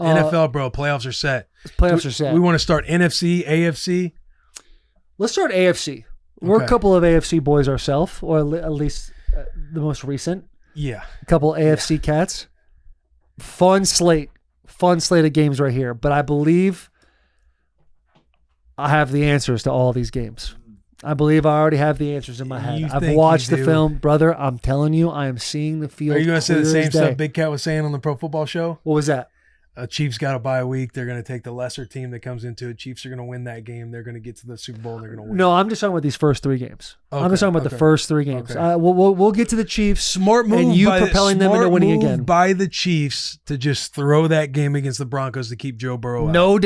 NFL, bro. Playoffs are set. Playoffs are set. We want to start NFC, AFC. Let's start AFC. We're a couple of AFC boys ourselves, or at least the most recent. Yeah. A couple AFC cats. Fun slate of games right here. But I believe I have the answers to all these games. I believe I already have the answers in my head. I've watched the film. Brother, I'm telling you, I am seeing the field. Are you going to say the same stuff Big Cat was saying on the Pro Football Show? What was that? Chiefs got a bye week. They're going to take the lesser team that comes into it. Chiefs are going to win that game. They're going to get to the Super Bowl and they're going to win. No, I'm just talking about these first 3 games. Okay, I'm just talking about the first 3 games. Okay. We'll get to the Chiefs. Smart move and you propelling them into winning again. By the Chiefs to just throw that game against the Broncos to keep Joe Burrow out. No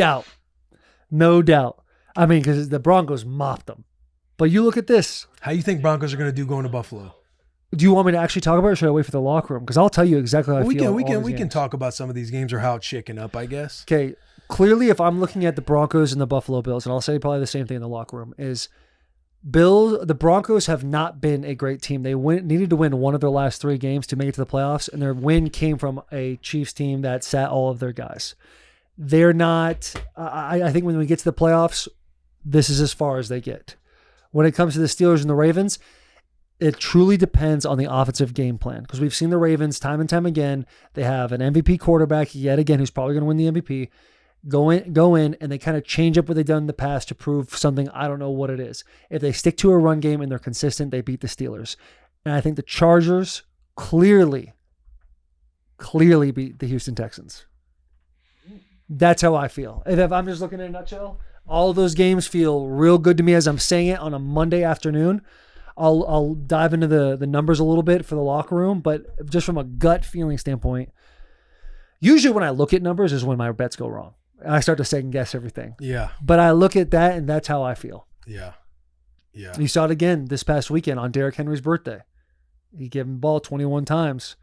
doubt. I mean, because the Broncos mopped them. But you look at this. How you think Broncos are going to do going to Buffalo? Do you want me to actually talk about it, or should I wait for the locker room? Because I'll tell you exactly how I feel. We can talk about some of these games or how it's shaking up, I guess. Okay. Clearly, if I'm looking at the Broncos and the Buffalo Bills, and I'll say probably the same thing in the locker room, is the Broncos have not been a great team. They needed to win one of their last 3 games to make it to the playoffs, and their win came from a Chiefs team that sat all of their guys. They're not I think when we get to the playoffs, this is as far as they get. When it comes to the Steelers and the Ravens, it truly depends on the offensive game plan, because we've seen the Ravens time and time again. They have an MVP quarterback yet again who's probably going to win the MVP. Go in, and they kind of change up what they've done in the past to prove something. I don't know what it is. If they stick to a run game and they're consistent, they beat the Steelers. And I think the Chargers clearly beat the Houston Texans. That's how I feel. If I'm just looking in a nutshell, all of those games feel real good to me as I'm saying it on a Monday afternoon. I'll dive into the numbers a little bit for the locker room, but just from a gut feeling standpoint, usually when I look at numbers is when my bets go wrong. I start to second guess everything. Yeah. But I look at that and that's how I feel. Yeah. Yeah. You saw it again this past weekend on Derrick Henry's birthday. He gave him the ball 21 times,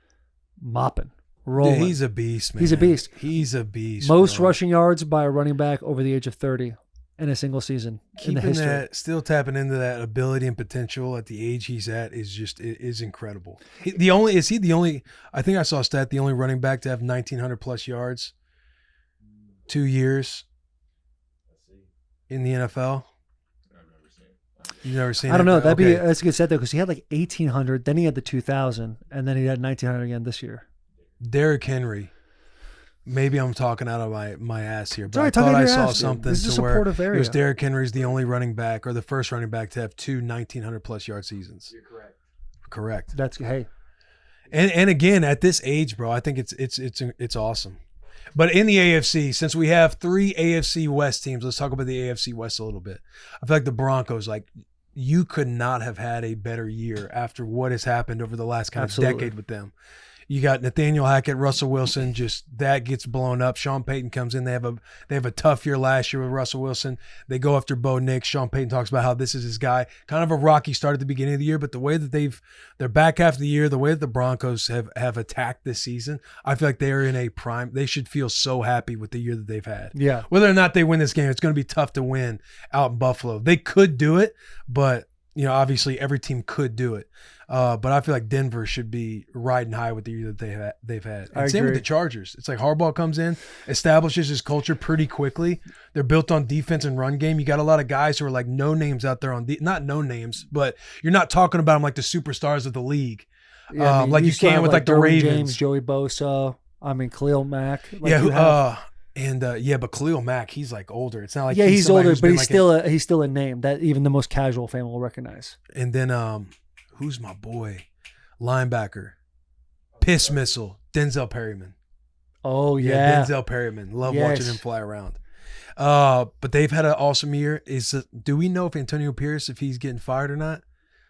mopping, rolling. Dude, he's a beast, man. He's a beast. Most Most rushing yards by a running back over the age of 30 in a single season in the history. Still tapping into that ability and potential at the age he's at is incredible. I think I saw a stat, the only running back to have 1,900 plus yards 2 years in the NFL. You've never seen it? I don't know. Okay. That's a good set though, because he had like 1,800, then he had the 2,000, and then he had 1,900 again this year. Derrick Henry. Maybe I'm talking out of my ass here, but Sorry, I thought I saw dude. something This is a to where supportive area. it was Derrick Henry's the only running back or the first running back to have 2 1,900 plus yard seasons. You're correct. Correct. That's hey. And again, at this age, bro, I think it's awesome. But in the AFC, since we have 3 AFC West teams, let's talk about the AFC West a little bit. I feel like the Broncos, you could not have had a better year after what has happened over the last kind of decade with them. You got Nathaniel Hackett, Russell Wilson, just that gets blown up. Sean Payton comes in. They have a tough year last year with Russell Wilson. They go after Bo Nix. Sean Payton talks about how this is his guy. Kind of a rocky start at the beginning of the year, but the way that their back half of the year, the way that the Broncos have attacked this season, I feel like they are in a prime. They should feel so happy with the year that they've had. Yeah. Whether or not they win this game, it's going to be tough to win out in Buffalo. They could do it, but obviously every team could do it. But I feel like Denver should be riding high with the year that they've had. And same with the Chargers. It's like Harbaugh comes in, establishes his culture pretty quickly. They're built on defense and run game. You got a lot of guys who are like no names out there not no names, but you're not talking about them like the superstars of the league. Yeah, like you can with like the Derwin Ravens. James, Joey Bosa, Khalil Mack. But Khalil Mack, he's like older. It's not like he's older, but he's still a name that even the most casual fan will recognize. And then who's my boy? Linebacker. Piss missile. Denzel Perryman. Oh, yeah. Denzel Perryman. Love watching him fly around. But they've had an awesome year. Do we know if Antonio Pierce, if he's getting fired or not?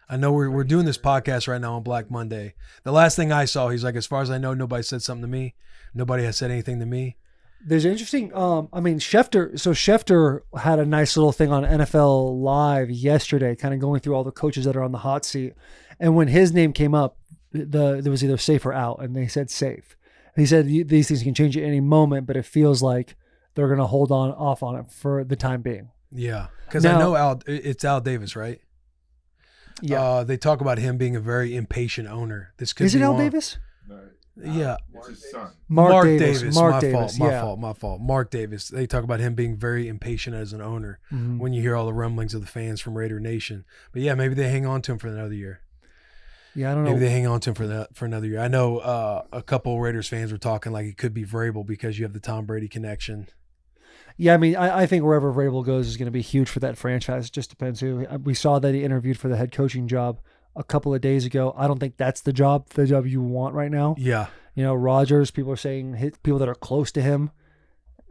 I know we're doing this podcast right now on Black Monday. The last thing I saw, he's like, as far as I know, nobody said something to me. Nobody has said anything to me. There's interesting, Schefter had a nice little thing on NFL Live yesterday, kind of going through all the coaches that are on the hot seat. And when his name came up, there was either safe or out, and they said safe. He said these things can change at any moment, but it feels like they're going to hold off on it for the time being. Yeah, because I know it's Al Davis, right? Yeah. They talk about him being a very impatient owner. This could Is it Al Davis? Yeah. It's his son. Mark Davis. My fault. Mark Davis. They talk about him being very impatient as an owner when you hear all the rumblings of the fans from Raider Nation. But yeah, maybe they hang on to him for another year. Yeah, I don't know. Maybe they hang on to him for another year. I know a couple Raiders fans were talking like it could be Vrabel because you have the Tom Brady connection. Yeah, I mean, I think wherever Vrabel goes is going to be huge for that franchise. It just depends who. We saw that he interviewed for the head coaching job a couple of days ago. I don't think that's the job you want right now. Yeah. You know, Rodgers, people are saying, people that are close to him,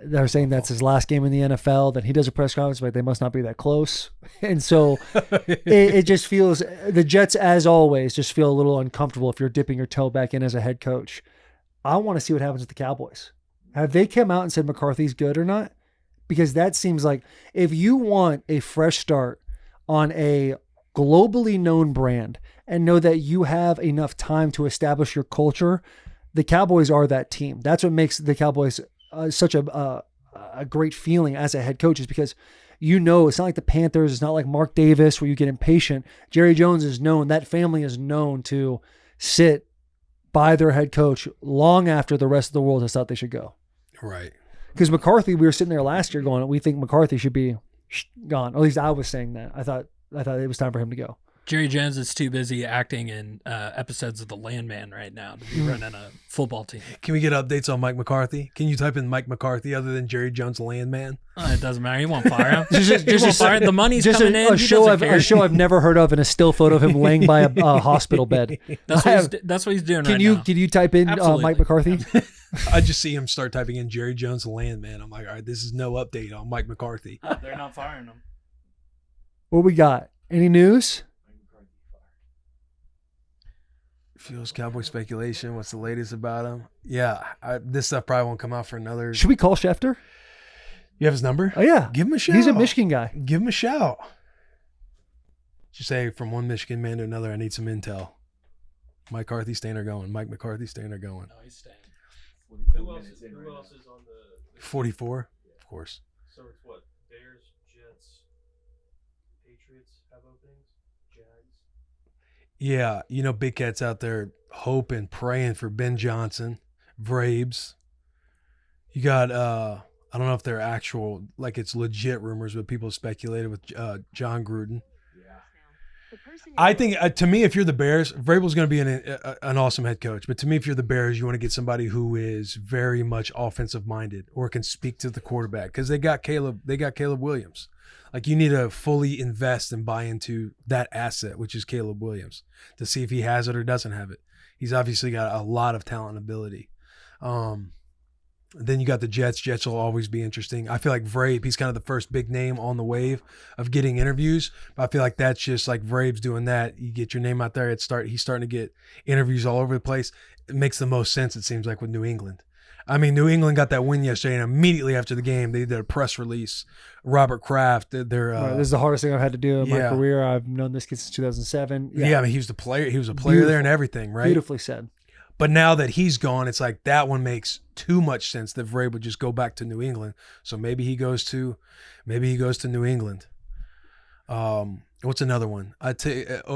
they're saying that's his last game in the NFL. Then he does a press conference, but they must not be that close. And so it just feels, the Jets, as always, just feel a little uncomfortable if you're dipping your toe back in as a head coach. I want to see what happens with the Cowboys. Have they come out and said McCarthy's good or not? Because that seems like if you want a fresh start on a globally known brand and know that you have enough time to establish your culture, the Cowboys are that team. That's what makes the Cowboys such a great feeling as a head coach, is because you know it's not like the Panthers. It's not like Mark Davis where you get impatient. Jerry Jones is known. That family is known to sit by their head coach long after the rest of the world has thought they should go. Right. Because McCarthy, we were sitting there last year going, we think McCarthy should be gone. Or at least I was saying that. I thought it was time for him to go. Jerry Jones is too busy acting in episodes of The Landman right now to be running a football team. Can we get updates on Mike McCarthy? Can you type in Mike McCarthy other than Jerry Jones Landman? It doesn't matter. He won't fire him. just fire. The money's just coming in. A show I've never heard of, and a still photo of him laying by a hospital bed. That's what he's doing right now. Can you type in Mike McCarthy? I just see him start typing in Jerry Jones Landman. I'm like, all right, this is no update on Mike McCarthy. They're not firing him. What we got? Any news? Fuels Cowboy speculation. What's the latest about him? Yeah, this stuff probably won't come out for another. Should we call Schefter? You have his number? Oh, yeah. Give him a shout. He's a Michigan guy. Give him a shout. Just say, from one Michigan man to another, I need some intel. Mike McCarthy staying or going? Mike McCarthy staying or going? No, he's staying. Who else is on the 44? Of course. So it's what? Bears, Jets, Patriots have openings? Jags? Yeah, you know, Big Cat's out there hoping, praying for Ben Johnson, Vrabes. You got, I don't know if they're actual, like it's legit rumors, but people speculated with John Gruden. I think, to me, if you're the Bears, Vrabel's going to be an awesome head coach. But to me, if you're the Bears, you want to get somebody who is very much offensive minded or can speak to the quarterback, because they got Caleb Williams. Like, you need to fully invest and buy into that asset, which is Caleb Williams, to see if he has it or doesn't have it. He's obviously got a lot of talent and ability. Then you got the Jets. Jets will always be interesting. I feel like Vrabel, he's kind of the first big name on the wave of getting interviews. But I feel like that's just like Vrabel's doing that. You get your name out there. He's starting to get interviews all over the place. It makes the most sense, it seems like, with New England. I mean, New England got that win yesterday, and immediately after the game, they did a press release. Robert Kraft, this is the hardest thing I've had to do in my career. I've known this kid since 2007. Yeah, I mean, he was the player. He was a player there and everything, right? Beautifully said. But now that he's gone, it's like that one makes too much sense that Vrabel would just go back to New England. So maybe he goes to New England. What's another one?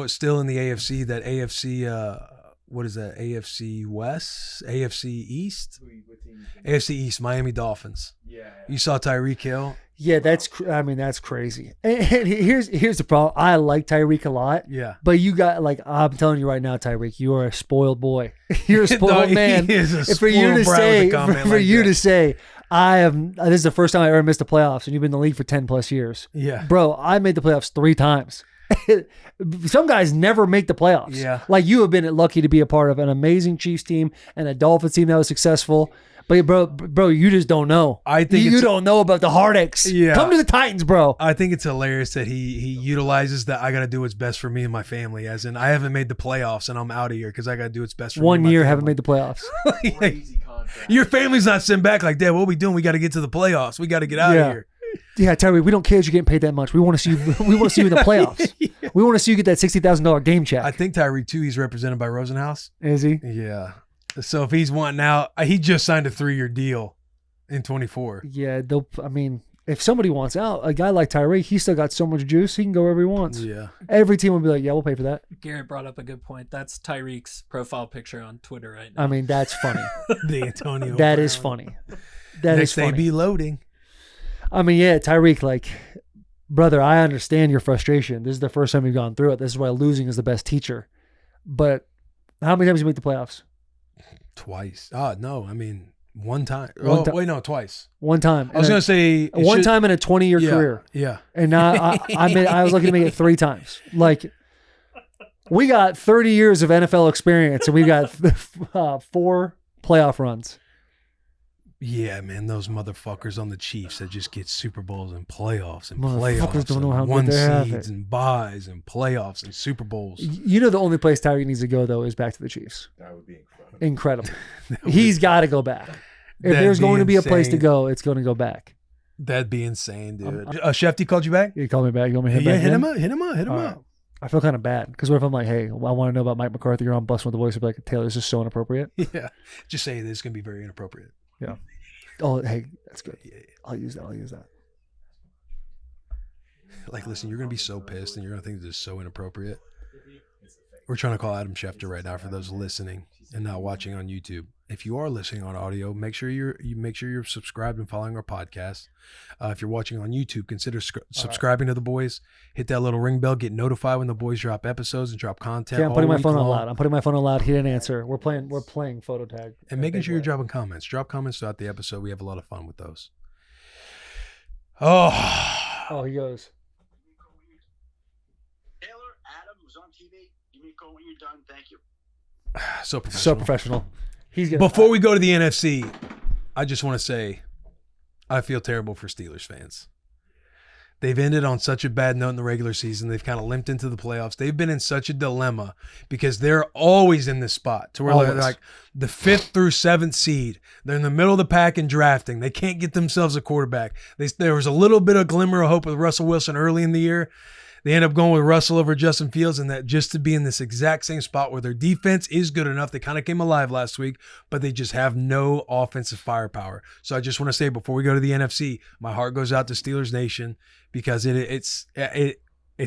Still in the AFC, that AFC. What is that? AFC West, AFC East, AFC East. Miami Dolphins. Yeah. You saw Tyreek Hill. Yeah, that's crazy. And here's the problem. I like Tyreek a lot. Yeah. But you got, like, I'm telling you right now, Tyreek, you are a spoiled boy. You're a spoiled man. He is a for you to say, this is the first time I ever missed the playoffs, and you've been in the league for 10 plus years. Yeah. Bro, I made the playoffs 3 times. Some guys never make the playoffs. Yeah. Like, you have been lucky to be a part of an amazing Chiefs team and a Dolphins team that was successful. But bro, you just don't know. I think you don't know about the heartaches. Yeah. Come to the Titans, bro. I think it's hilarious that he utilizes that. I got to do what's best for me and my family. As in, I haven't made the playoffs and I'm out of here because I got to do what's best for me. 1 year haven't made the playoffs. Crazy contract. Your family's not sitting back like, Dad, what are we doing? We got to get to the playoffs. We got to get out of here. Yeah, Tyreek, we don't care if you're getting paid that much. We want to see you. We want to see you in the playoffs. Yeah. We want to see you get that $60,000 game check. I think Tyreek too. He's represented by Rosenhaus. Is he? Yeah. So if he's wanting out, he just signed a 3-year deal in 24. Yeah, if somebody wants out, a guy like Tyreek, he's still got so much juice. He can go wherever he wants. Yeah. Every team will be like, yeah, we'll pay for that. Garrett brought up a good point. That's Tyreek's profile picture on Twitter right now. I mean, that's funny. The Antonio. That is Brown. funny. That Next is they funny. be loading. I mean, yeah, Tyreek, like, brother, I understand your frustration. This is the first time you've gone through it. This is why losing is the best teacher. But how many times you make the playoffs? Twice. No, I mean one time. Wait, no, twice. One time. I was gonna say one time in a 20-year career. Yeah. And I was looking to make it 3 times. Like, we got 30 years of NFL experience, and we got 4 playoff runs. Yeah, man, those motherfuckers on the Chiefs that just get Super Bowls and playoffs and Motherfuckers playoffs don't know and how good one they have seeds it. and buys and playoffs and Super Bowls. You know, the only place Tyreek needs to go, though, is back to the Chiefs. That would be incredible. Incredible. That would- He's got to go back. If That'd there's be going to be a place to insane. go, it's going to go back. That'd be insane, dude. Shefty called you back? You call me back. You want me to hit Yeah, back hit in? him up, hit him up, hit him All right. up. I feel kind of bad because what if I'm like, hey, well, I want to know about Mike McCarthy. You're on Bussin With The Boys. I'd be like, Taylor, this is so inappropriate. Yeah, just say this is gonna be very inappropriate. Oh, hey, that's good. Yeah. I'll use that. Like, listen, you're gonna be so pissed, and you're gonna think this is so inappropriate. We're trying to call Adam Schefter right now for those listening and not watching on YouTube. If you are listening on audio, make sure you're subscribed and following our podcast. If you're watching on YouTube, consider subscribing to the boys. Hit that little ring bell. Get notified when the boys drop episodes and drop content. Yeah, I'm putting all my phone week on long. loud. I'm putting my phone on loud. He didn't answer. We're playing photo tag. And making sure you're dropping comments. Drop comments throughout the episode. We have a lot of fun with those. Oh, he goes. Taylor, Adam was on TV. You may go when you're done. Thank you. So professional. So professional. He's gonna, Before we go to the NFC, I just want to say I feel terrible for Steelers fans. They've ended on such a bad note in the regular season. They've kind of limped into the playoffs. They've been in such a dilemma because they're always in this spot to where they're Always. like the 5th through 7th seed. They're in the middle of the pack in drafting. They can't get themselves a quarterback. There was a little bit of glimmer of hope with Russell Wilson early in the year. They end up going with Russell over Justin Fields, and that just to be in this exact same spot where their defense is good enough. They kind of came alive last week, but they just have no offensive firepower. So I just want to say before we go to the NFC, my heart goes out to Steelers Nation because it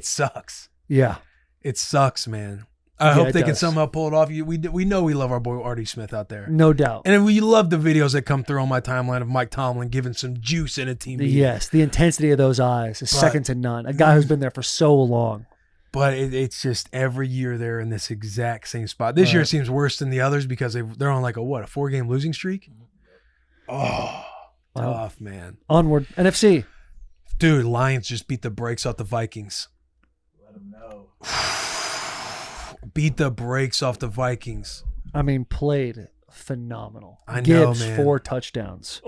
sucks. Yeah. It sucks, man. I Yeah, hope it they can does. somehow pull it off. We know we love our boy Artie Smith out there. No doubt. And we love the videos that come through on my timeline of Mike Tomlin giving some juice in a team meeting. Yes, the intensity of those eyes is second to none. A guy who's been there for so long. But it's just every year they're in this exact same spot. This year it seems worse than the others because they're on like a 4-game losing streak? Oh, tough, man. Onward. NFC. Dude, Lions just beat the brakes off the Vikings. Let them know. Beat the brakes off the Vikings. I mean, played phenomenal. I know, Gibbs, man. 4 touchdowns.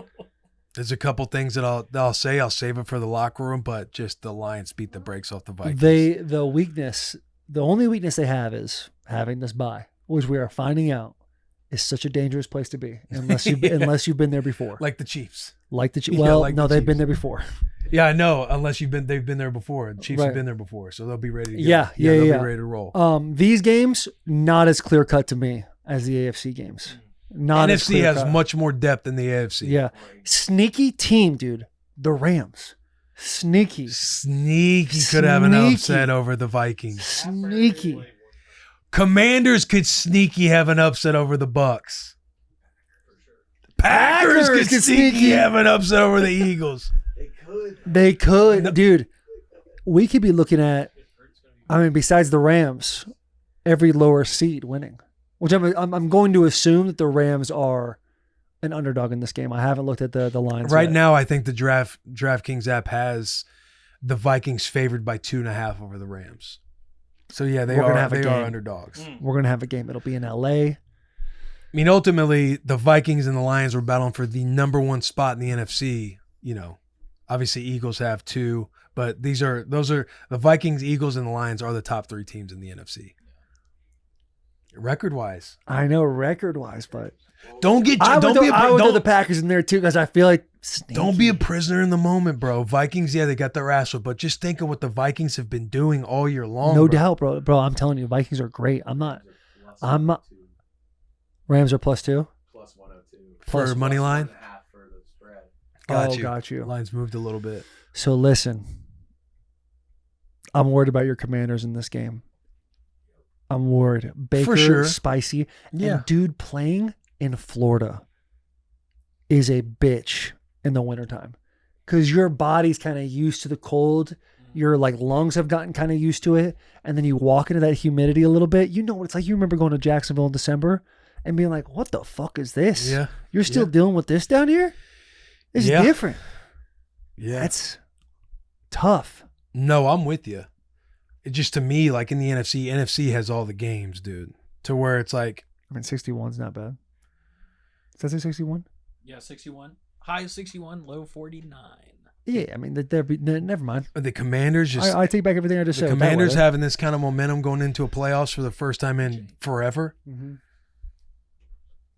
There's a couple things that I'll say. I'll save it for the locker room, but just the Lions beat the brakes off the Vikings. The only weakness they have is having this bye, which we are finding out is such a dangerous place to be unless you Yeah. unless you've been there before. Like the Chiefs. Like the Yeah, well, like no, the they've been Chiefs. there before. Yeah, I know. Unless they've been there before. The Chiefs Right. have been there before, so they'll be ready to go. Yeah. They'll be ready to roll. These games not as clear cut to me as the AFC games. Not as NFC has clear-cut. much more depth than the AFC. Yeah, sneaky team, dude. The Rams, sneaky, Sneaky could have an Sneaky. upset over the Vikings. sneaky. Commanders could sneaky have an upset over the Bucks. Packers could could sneaky sneaky- have an upset over the Eagles. They could. They could, dude. We could be looking at. I mean, besides the Rams, every lower seed winning. Which I'm going to assume that the Rams are an underdog in this game. I haven't looked at the lines Right yet. now, I think the DraftKings app has the Vikings favored by 2.5 over the Rams. So yeah, they We're gonna are have a they game. are underdogs. We're gonna have a game. It'll be in LA. I mean, ultimately, the Vikings and the Lions were battling for the number 1 spot in the NFC. You know, obviously Eagles have 2, but those are the Vikings, Eagles, and the Lions are the top 3 teams in the NFC. Record wise, I know record wise, but don't get I would don't throw, be a, I would throw don't, the Packers in there too because I feel like don't be a prisoner in the moment, bro. Vikings, yeah, they got their ass whipped, but just think of what the Vikings have been doing all year long. no bro. doubt, bro. Bro, I'm telling you, Vikings are great. I'm not. Rams are +2. Plus 102. For money line. 1.5 for the spread. Got Oh, you. got you. Lines moved a little bit. So listen, I'm worried about your Commanders in this game. I'm worried. Baker, sure. spicy. Yeah. And dude, playing in Florida is a bitch in the wintertime because your body's kind of used to the cold. Your like lungs have gotten kind of used to it. And then you walk into that humidity a little bit. You know what it's like. You remember going to Jacksonville in December and being like, what the fuck is this? Yeah. You're still dealing with this down here? It's Yeah. different. Yeah. That's tough. No, I'm with you. It just to me, like in the NFC has all the games, dude. To where it's like, I mean, 61's not bad. Does that say 61? Yeah, 61. High of 61, low 49. Yeah, I mean, never mind. the Commanders just I take back everything I just the said. with that Commanders weather. having this kind of momentum going into a playoffs for the first time in forever. Mhm.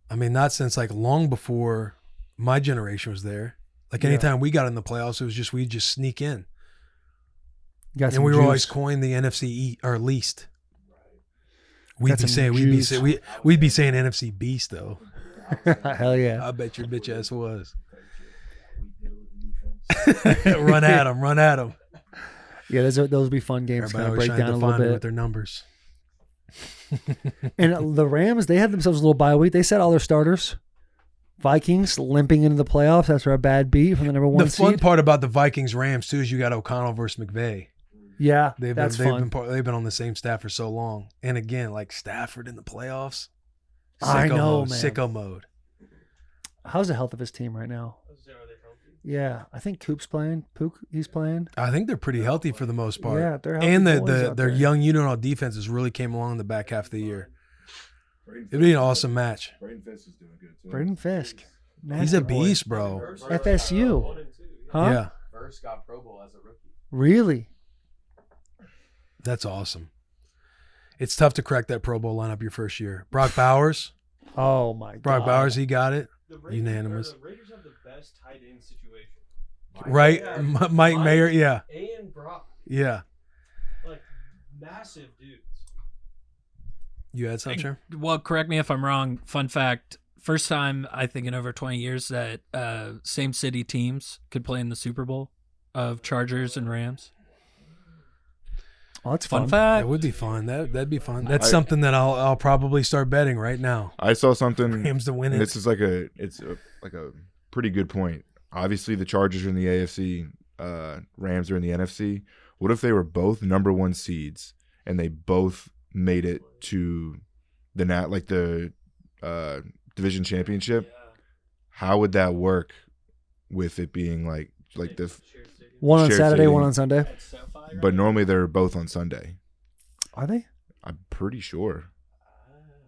I mean, not since like long before my generation was there. Like anytime we got in the playoffs, it was just we'd just sneak in, You got and some we were juice. always coined the NFC or least. We'd Got be some saying juice. we'd be saying NFC beast though. Hell yeah. I bet your bitch ass was. We deal with the defense. Run at them. Yeah, those would be fun games to Everybody kind of always break trying down to a define little it with bit. their numbers. And the Rams, they had themselves a little bye week. They set all their starters. Vikings limping into the playoffs after a bad beat from the number one The fun seed. part about the Vikings Rams too is you got O'Connell versus McVay. Yeah, They've that's been fun. they've been on the same staff for so long, and again, like Stafford in the playoffs. I know, mode, man. Sicko mode. How's the health of his team right now? Are they healthy? Yeah, I think Coop's playing. He's playing. I think they're pretty healthy for the most part. Yeah, they're healthy and boys their out there. young unit on defenses really came along in the back half of the year. Braden It'd be an Fisk- awesome match. Braden Fisk is doing good too. Braden Fisk. He's Nasty a boy. beast, bro. FSU. 1 and 2. Huh? Yeah, First got Pro Bowl as a rookie. Really? that's awesome. It's tough to crack that Pro Bowl lineup your first year. Brock Bowers, Oh my Brock god. Bowers, he got it. The Raiders, Unanimous. The Raiders have the best tight end situation. Right, Yeah. Mike Mayer, yeah, And Brock. yeah. Like, massive dudes. You had something, sure? Well, correct me if I'm wrong. Fun fact: first time I think in over 20 years that same city teams could play in the Super Bowl of Chargers and Rams. Oh, that's Fun fun. That fact. would be fun. That'd be fun. That's something that I'll probably start betting right now. I saw something. Rams to win And it. this is like a pretty good point. Obviously, the Chargers are in the AFC, Rams are in the NFC. What if they were both number one seeds and they both made it to the division championship? How would that work with it being like the? Shared stadium. One on Shared Saturday, city. one on Sunday. At SoFi, right? But normally they're both on Sunday. Are they? I'm pretty sure.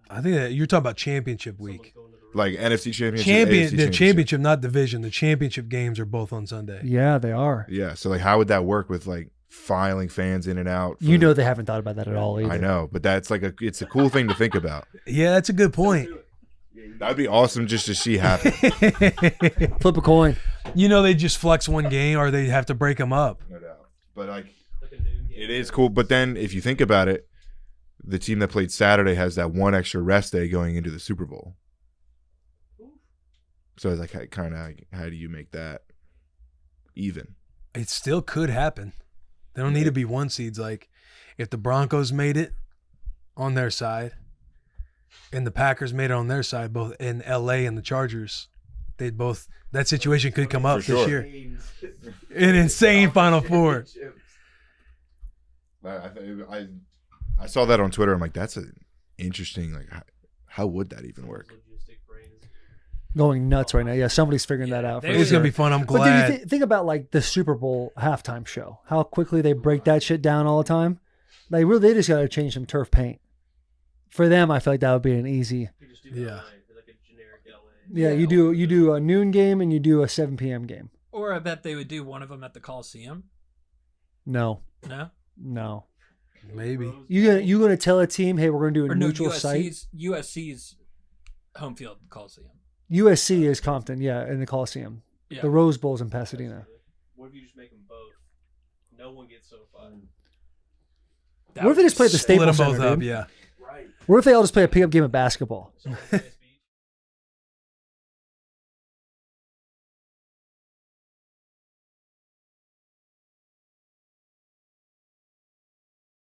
I think that you're talking about championship week. Going to the Like NFC championship, AFC The championship, not division. The championship games are both on Sunday. Yeah, they are. Yeah. So like, how would that work with like filing fans in and out? You know they haven't thought about that at all either. I know, but that's like it's a cool thing to think about. Yeah, that's a good point. That'd be awesome just to see happen. Flip a coin. You know, they just flex one game, or they have to break them up. No doubt. But like, like a noon game. it is cool. But then if you think about it, the team that played Saturday has that one extra rest day going into the Super Bowl. So it's like, how do you make that even? It still could happen. They don't need to be one seeds. Like, if the Broncos made it on their side, and the Packers made it on their side, both in LA and the Chargers, that situation could come up For this sure. year. An insane Final Four. I saw that on Twitter. I'm like, that's an interesting. Like, how would that even work? Logistic brains. Going nuts right now. Yeah, somebody's figuring that out. For they- It's sure. gonna be fun. I'm But glad. then you think about like the Super Bowl halftime show. How quickly they break that shit down all the time. Like really, they just got to change some turf paint. For them, I feel like that would be an easy. You just do Yeah. LA, like a generic LA. Yeah, you do a noon game and you do a 7 p.m. game. Or I bet they would do one of them at the Coliseum. No, No, Maybe. you gonna tell a team, hey, we're gonna do a or no. neutral site. USC's home field Coliseum. USC is Compton, yeah, in the Coliseum. Yeah. The Rose Bowl's in Pasadena. What if you just make them both? No one gets so fun. What if they just play at the Split them Staples both Center, up. dude? Yeah. Right. What if they all just play a pickup game of basketball? So it's